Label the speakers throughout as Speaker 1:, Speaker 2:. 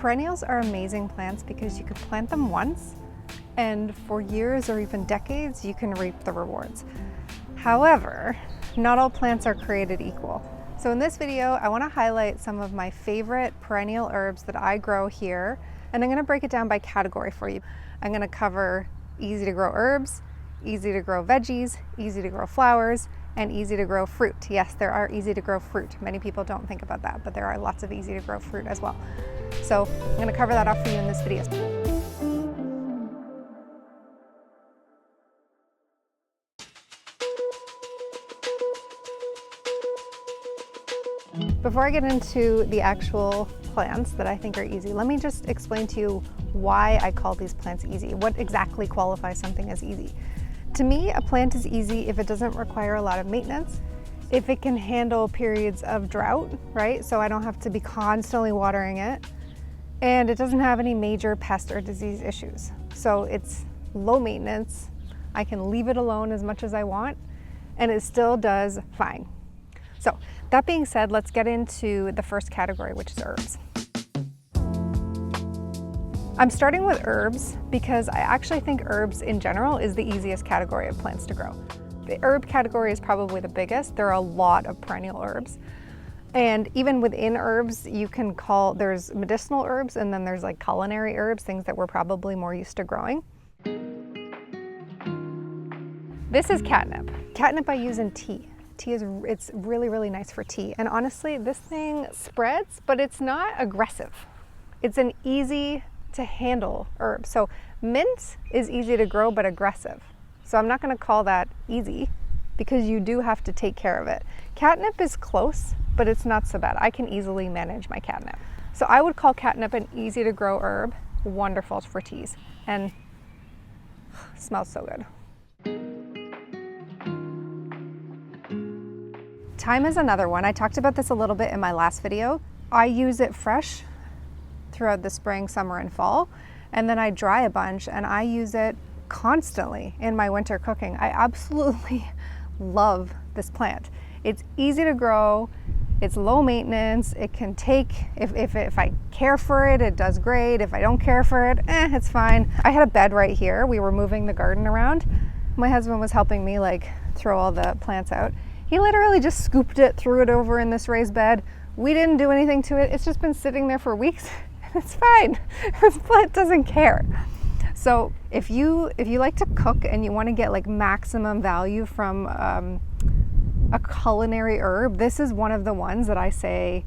Speaker 1: Perennials are amazing plants because you can plant them once and for years or even decades you can reap the rewards. However, not all plants are created equal. So in this video, I want to highlight some of my favorite perennial herbs that I grow here, and I'm going to break it down by category for you. I'm going to cover easy to grow herbs, easy to grow veggies, easy to grow flowers, and easy to grow fruit. Yes, there are easy to grow fruit. Many people don't think about that, but there are lots of easy to grow fruit as well. So I'm going to cover that off for you in this video. Before I get into the actual plants that I think are easy, let me just explain to you why I call these plants easy. What exactly qualifies something as easy? To me, a plant is easy if it doesn't require a lot of maintenance, if it can handle periods of drought, right? So I don't have to be constantly watering it, and it doesn't have any major pest or disease issues. So it's low maintenance, I can leave it alone as much as I want, and it still does fine. So that being said, let's get into the first category, which is herbs. I'm starting with herbs because I actually think herbs in general is the easiest category of plants to grow. The herb category is probably the biggest. There are a lot of perennial herbs. And even within herbs, there's medicinal herbs and then there's like culinary herbs, things that we're probably more used to growing. This is catnip. Catnip I use in tea. It's really, really nice for tea. And honestly, this thing spreads, but it's not aggressive. It's an easy to handle herb. So mint is easy to grow, but aggressive. So I'm not gonna call that easy because you do have to take care of it. Catnip is close, but it's not so bad. I can easily manage my catnip. So I would call catnip an easy to grow herb, wonderful for teas, and smells so good. Thyme is another one. I talked about this a little bit in my last video. I use it fresh throughout the spring, summer, and fall, and then I dry a bunch and I use it constantly in my winter cooking. I absolutely love this plant. It's easy to grow, it's low maintenance, it can take, if I care for it, it does great. If I don't care for it, it's fine. I had a bed right here. We were moving the garden around. My husband was helping me throw all the plants out. He literally just scooped it, threw it over in this raised bed. We didn't do anything to it. It's just been sitting there for weeks. It's fine. This plant doesn't care. So if you like to cook and you want to get maximum value from a culinary herb, this is one of the ones that I say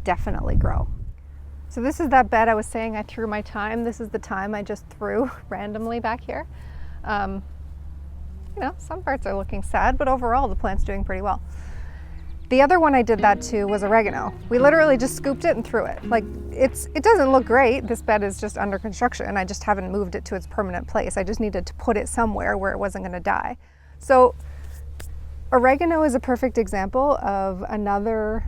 Speaker 1: definitely grow. So this is that bed I was saying I threw my thyme. This is the thyme I just threw randomly back here. Some parts are looking sad, but overall the plant's doing pretty well. The other one I did that to was oregano. We literally just scooped it and threw it. It doesn't look great. This bed is just under construction and I just haven't moved it to its permanent place. I just needed to put it somewhere where it wasn't gonna die. So oregano is a perfect example of another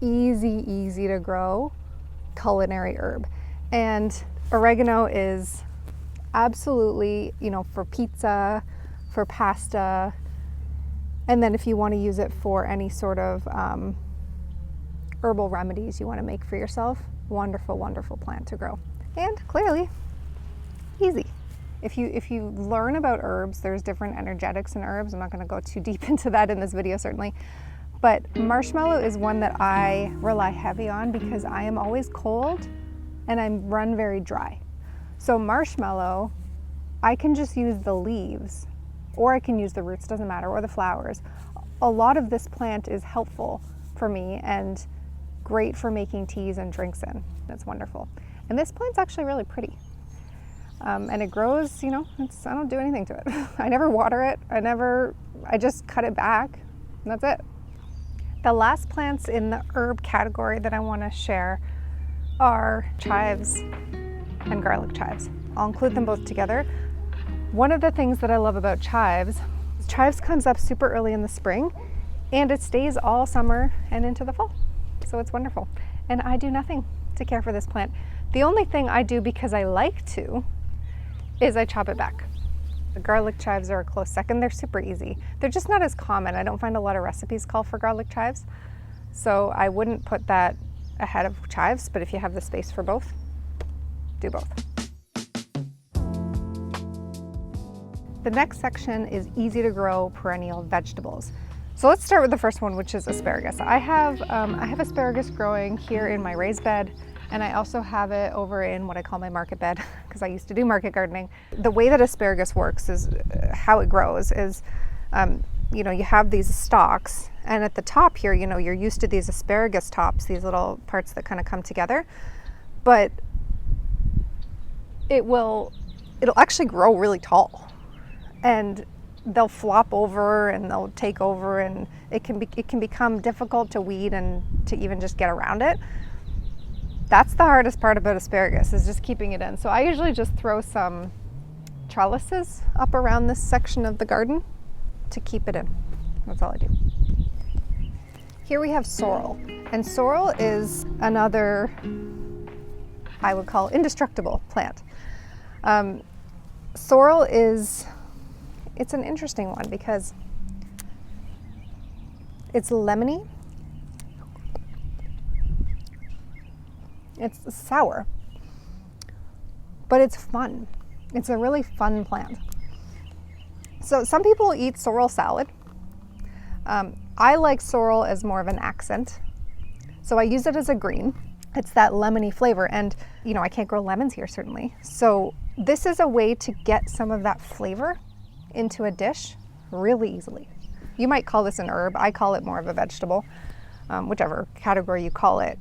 Speaker 1: easy to grow culinary herb. And oregano is absolutely, for pizza, for pasta, and then if you want to use it for any sort of herbal remedies you want to make for yourself, wonderful plant to grow. And clearly, easy. If you learn about herbs, there's different energetics in herbs. I'm not going to go too deep into that in this video, certainly. But marshmallow is one that I rely heavy on because I am always cold and I run very dry. So marshmallow, I can just use the leaves, or I can use the roots, doesn't matter, or the flowers. A lot of this plant is helpful for me and great for making teas and drinks in. It's wonderful. And this plant's actually really pretty. And it grows, I don't do anything to it. I never water it. I just cut it back, and that's it. The last plants in the herb category that I want to share are chives and garlic chives. I'll include them both together. One of the things that I love about chives comes up super early in the spring and it stays all summer and into the fall. So it's wonderful. And I do nothing to care for this plant. The only thing I do because I like to is I chop it back. The garlic chives are a close second. They're super easy. They're just not as common. I don't find a lot of recipes call for garlic chives. So I wouldn't put that ahead of chives, but if you have the space for both, do both. The next section is easy to grow perennial vegetables. So let's start with the first one, which is asparagus. I have asparagus growing here in my raised bed, and I also have it over in what I call my market bed, because I used to do market gardening. The way that asparagus works is, how it grows is, you know, you have these stalks, and at the top here, you know, you're used to these asparagus tops, these little parts that kind of come together, but it'll actually grow really tall. And they'll flop over and they'll take over, and it can become difficult to weed and to even just get around it. That's the hardest part about asparagus, is just keeping it in. So I usually just throw some trellises up around this section of the garden to keep it in. That's all I do. Here we have sorrel, and sorrel is another, I would call, indestructible plant. Sorrel it's an interesting one because it's lemony, it's sour, but it's fun. It's a really fun plant. So some people eat sorrel salad. I like sorrel as more of an accent, so I use it as a green. It's that lemony flavor, and you know, I can't grow lemons here certainly, so this is a way to get some of that flavor into a dish really easily. You might call this an herb. I call it more of a vegetable, whichever category you call it.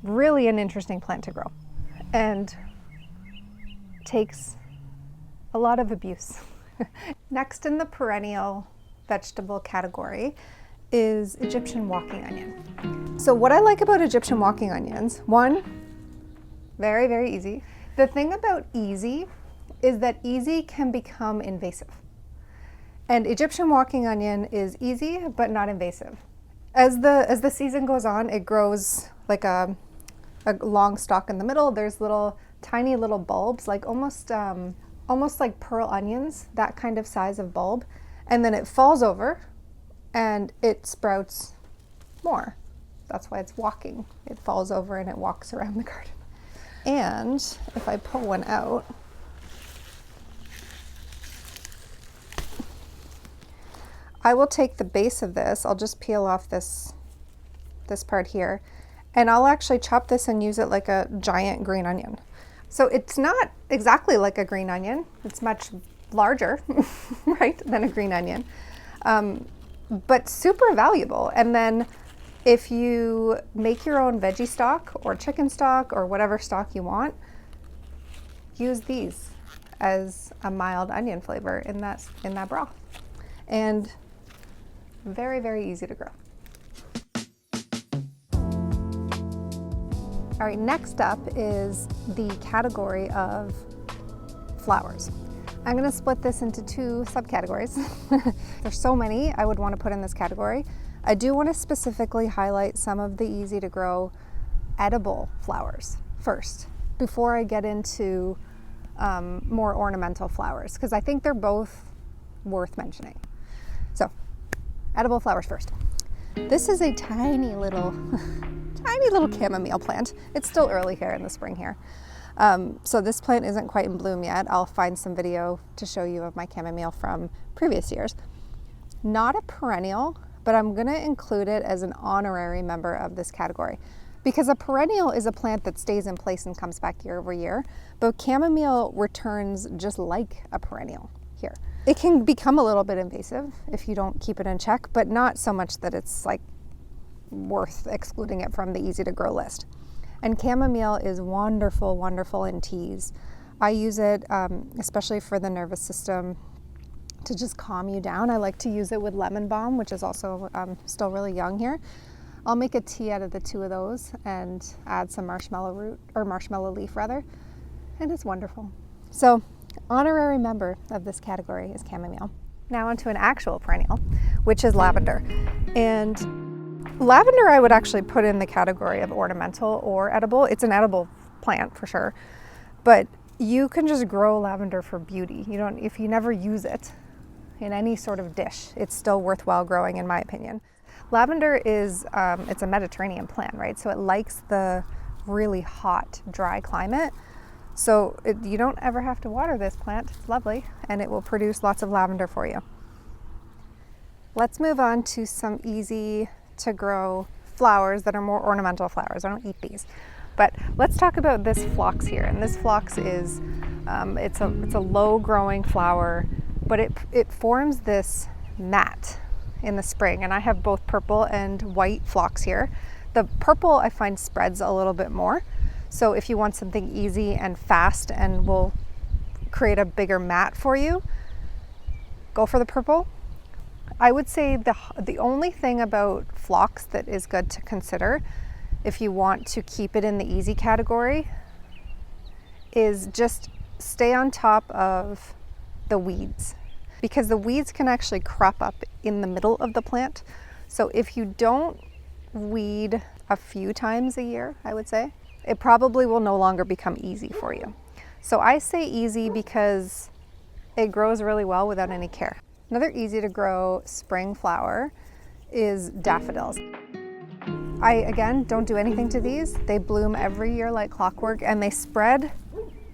Speaker 1: Really an interesting plant to grow, and takes a lot of abuse. Next in the perennial vegetable category is Egyptian walking onion. So what I like about Egyptian walking onions, one, very, very easy. The thing about easy is that easy can become invasive. And Egyptian walking onion is easy, but not invasive. As the season goes on, it grows like a long stalk in the middle. There's tiny little bulbs, like almost like pearl onions, that kind of size of bulb. And then it falls over and it sprouts more. That's why it's walking. It falls over and it walks around the garden. And if I pull one out, I will take the base of this, I'll just peel off this part here, and I'll actually chop this and use it like a giant green onion. So it's not exactly like a green onion, it's much larger, right, than a green onion, but super valuable. And then if you make your own veggie stock or chicken stock or whatever stock you want, use these as a mild onion flavor in that broth. And very, very easy to grow. All right, next up is the category of flowers. I'm gonna split this into two subcategories. There's so many I would want to put in this category. I do want to specifically highlight some of the easy to grow edible flowers first, before I get into more ornamental flowers, because I think they're both worth mentioning. So, edible flowers first. This is a tiny little chamomile plant. It's still early here in the spring here. So this plant isn't quite in bloom yet. I'll find some video to show you of my chamomile from previous years. Not a perennial, but I'm gonna include it as an honorary member of this category, because a perennial is a plant that stays in place and comes back year over year, but chamomile returns just like a perennial here. It can become a little bit invasive if you don't keep it in check, but not so much that it's like worth excluding it from the easy to grow list. And chamomile is wonderful, wonderful in teas. I use it especially for the nervous system to just calm you down. I like to use it with lemon balm, which is also still really young here. I'll make a tea out of the two of those and add some marshmallow root, or marshmallow leaf rather, and it's wonderful. So, honorary member of this category is chamomile. Now onto an actual perennial, which is lavender. And lavender I would actually put in the category of ornamental or edible. It's an edible plant for sure, but you can just grow lavender for beauty. If you never use it in any sort of dish, it's still worthwhile growing in my opinion. Lavender is, it's a Mediterranean plant, right? So it likes the really hot, dry climate. So you don't ever have to water this plant. It's lovely, and it will produce lots of lavender for you. Let's move on to some easy to grow flowers that are more ornamental flowers. I don't eat these. But let's talk about this phlox here. And this phlox is, it's a low growing flower, but it forms this mat in the spring. And I have both purple and white phlox here. The purple I find spreads a little bit more. So if you want something easy and fast and will create a bigger mat for you, go for the purple. I would say the only thing about phlox that is good to consider if you want to keep it in the easy category is just stay on top of the weeds, because the weeds can actually crop up in the middle of the plant. So if you don't weed a few times a year, I would say, it probably will no longer become easy for you. So I say easy because it grows really well without any care. Another easy to grow spring flower is daffodils. I, again, don't do anything to these. They bloom every year like clockwork, and they spread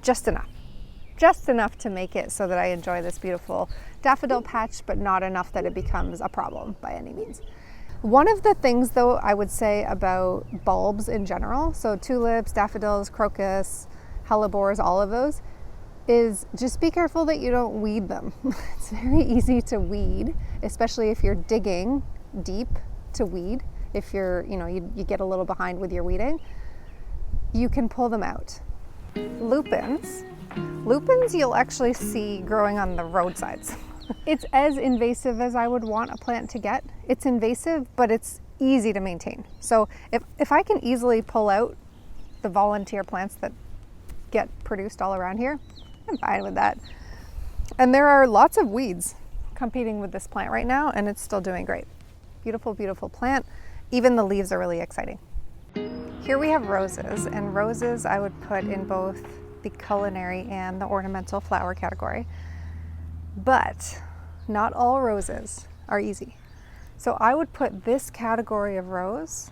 Speaker 1: just enough to make it so that I enjoy this beautiful daffodil patch, but not enough that it becomes a problem by any means. One of the things though I would say about bulbs in general, so tulips, daffodils, crocus, hellebores, all of those, is just be careful that you don't weed them. It's very easy to weed, especially if you're digging deep to weed. If you're, you get a little behind with your weeding, you can pull them out. Lupins you'll actually see growing on the roadsides. It's as invasive as I would want a plant to get. It's invasive, but it's easy to maintain. So if I can easily pull out the volunteer plants that get produced all around here, I'm fine with that. And there are lots of weeds competing with this plant right now, and it's still doing great. Beautiful, beautiful plant. Even the leaves are really exciting. Here we have roses, and roses I would put in both the culinary and the ornamental flower category. But not all roses are easy. So I would put this category of rose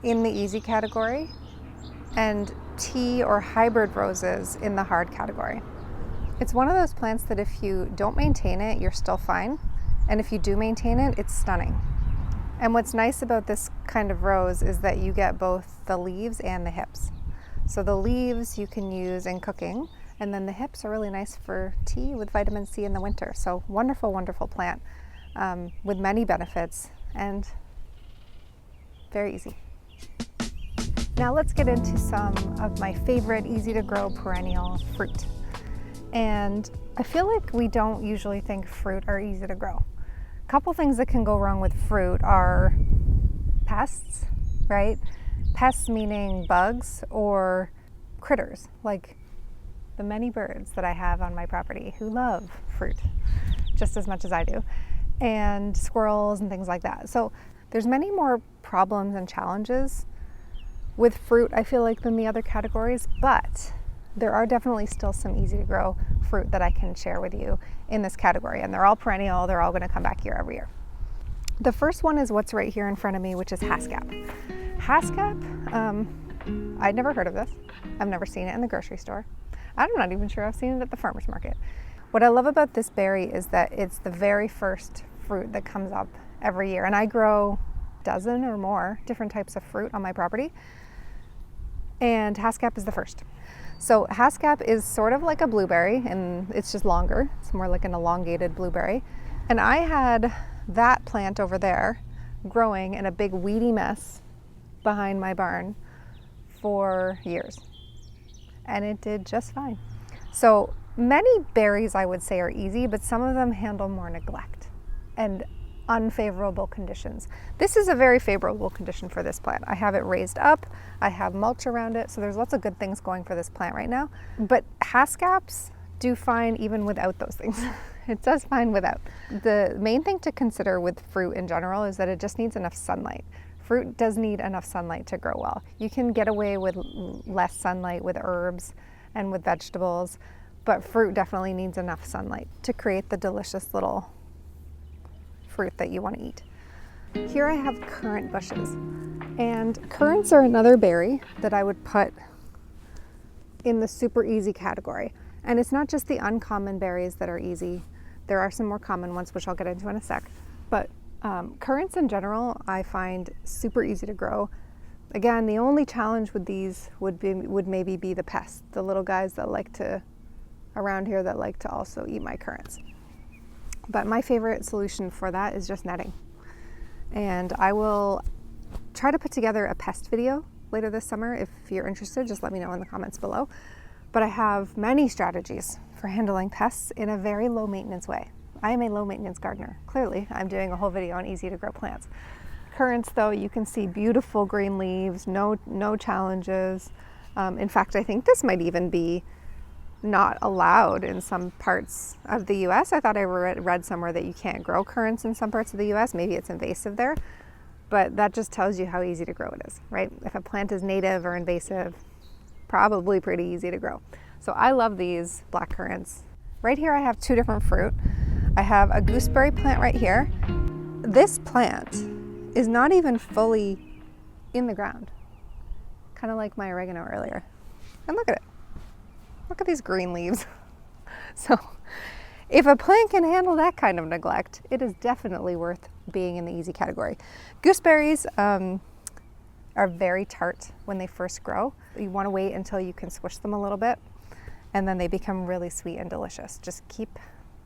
Speaker 1: in the easy category and tea or hybrid roses in the hard category. It's one of those plants that if you don't maintain it, you're still fine. And if you do maintain it, it's stunning. And what's nice about this kind of rose is that you get both the leaves and the hips. So the leaves you can use in cooking, and then the hips are really nice for tea with vitamin C in the winter. So wonderful, wonderful plant with many benefits and very easy. Now let's get into some of my favorite easy to grow perennial fruit. And I feel like we don't usually think fruit are easy to grow. A couple things that can go wrong with fruit are pests, right? Pests meaning bugs or critters, like the many birds that I have on my property who love fruit just as much as I do, and squirrels and things like that. So there's many more problems and challenges with fruit, I feel like, than the other categories, but there are definitely still some easy to grow fruit that I can share with you in this category, and they're all perennial. They're all going to come back year every year. The first one is what's right here in front of me, which is Haskap. Haskap, I'd never heard of this. I've never seen it in the grocery store. I'm not even sure I've seen it at the farmer's market. What I love about this berry is that it's the very first fruit that comes up every year, and I grow a dozen or more different types of fruit on my property, and Haskap is the first. So Haskap is sort of like a blueberry, and it's just longer. It's more like an elongated blueberry. And I had that plant over there growing in a big weedy mess behind my barn for years. And it did just fine. So many berries I would say are easy, but some of them handle more neglect and unfavorable conditions. This is a very favorable condition for this plant. I have it raised up, I have mulch around it, so there's lots of good things going for this plant right now. But Haskaps do fine even without those things. It does fine without. The main thing to consider with fruit in general is that it just needs enough sunlight. Fruit does need enough sunlight to grow well. You can get away with less sunlight with herbs and with vegetables, but fruit definitely needs enough sunlight to create the delicious little fruit that you want to eat. Here I have currant bushes, and currants are another berry that I would put in the super easy category. And it's not just the uncommon berries that are easy. There are some more common ones, which I'll get into in a sec. But currants in general, I find super easy to grow. Again, the only challenge with these would maybe be the pests, the little guys that like to, around here, that like to also eat my currants. But my favorite solution for that is just netting. And I will try to put together a pest video later this summer. If you're interested, just let me know in the comments below. But I have many strategies for handling pests in a very low maintenance way. I am a low maintenance gardener. Clearly, I'm doing a whole video on easy to grow plants. Currants, though, you can see beautiful green leaves, no challenges. In fact, I think this might even be not allowed in some parts of the US. I thought I read somewhere that you can't grow currants in some parts of the US. Maybe it's invasive there, but that just tells you how easy to grow it is, right? If a plant is native or invasive, probably pretty easy to grow. So I love these black currants. Right here I have two different fruit. I have a gooseberry plant right here. This plant is not even fully in the ground, kind of like my oregano earlier. And look at it. Look at these green leaves. So if a plant can handle that kind of neglect, it is definitely worth being in the easy category. Gooseberries are very tart when they first grow. You want to wait until you can squish them a little bit, and then they become really sweet and delicious. Just keep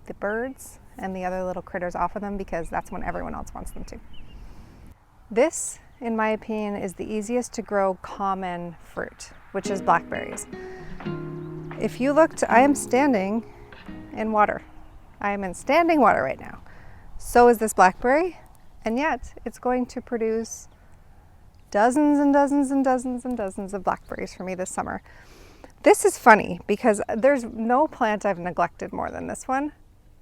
Speaker 1: the birds and the other little critters off of them, because that's when everyone else wants them to. This, in my opinion, is the easiest to grow common fruit, which is blackberries. If you looked, I am standing in water. I am in standing water right now. So is this blackberry, and yet it's going to produce dozens and dozens and dozens and dozens of blackberries for me this summer. This is funny because there's no plant I've neglected more than this one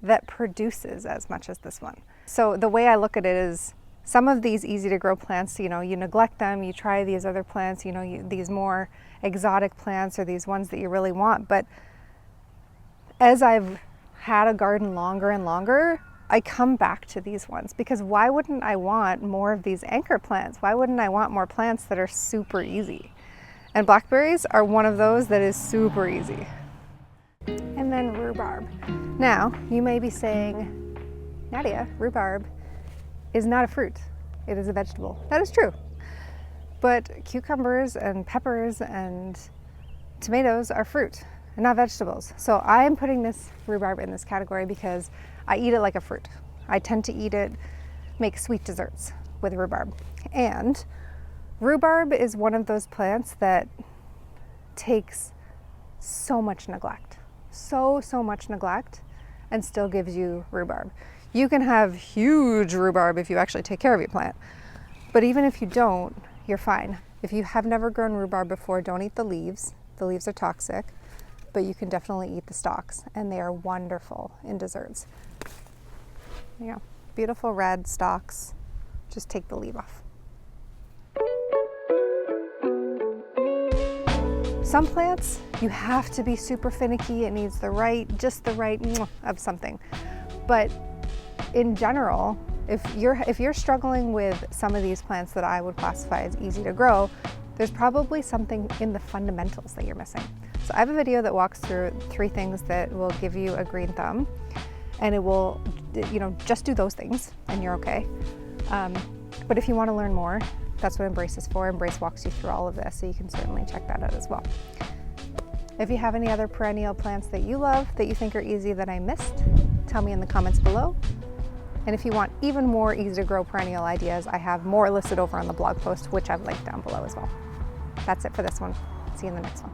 Speaker 1: that produces as much as this one. So the way I look at it is, some of these easy to grow plants, you neglect them, you try these other plants, these more exotic plants, or these ones that you really want. But as I've had a garden longer and longer, I come back to these ones, because why wouldn't I want more of these anchor plants? Why wouldn't I want more plants that are super easy? And blackberries are one of those that is super easy. And then rhubarb. Now, you may be saying, Nadia, rhubarb is not a fruit, it is a vegetable. That is true. But cucumbers and peppers and tomatoes are fruit and not vegetables. So I am putting this rhubarb in this category because I eat it like a fruit. I tend to eat it, make sweet desserts with rhubarb. And rhubarb is one of those plants that takes so much neglect, so much neglect, and still gives you rhubarb. You can have huge rhubarb if you actually take care of your plant. But even if you don't, you're fine. If you have never grown rhubarb before, don't eat the leaves. The leaves are toxic, but you can definitely eat the stalks, and they are wonderful in desserts. There you go. Beautiful red stalks. Just take the leaf off. Some plants, you have to be super finicky. It needs just the right of something. But in general, if you're struggling with some of these plants that I would classify as easy to grow, there's probably something in the fundamentals that you're missing. So I have a video that walks through 3 things that will give you a green thumb, and it will, just do those things and you're okay. But if you want to learn more, that's what Embrace is for. Embrace walks you through all of this, so you can certainly check that out as well. If you have any other perennial plants that you love, that you think are easy that I missed, tell me in the comments below. And if you want even more easy to grow perennial ideas, I have more listed over on the blog post, which I've linked down below as well. That's it for this one. See you in the next one.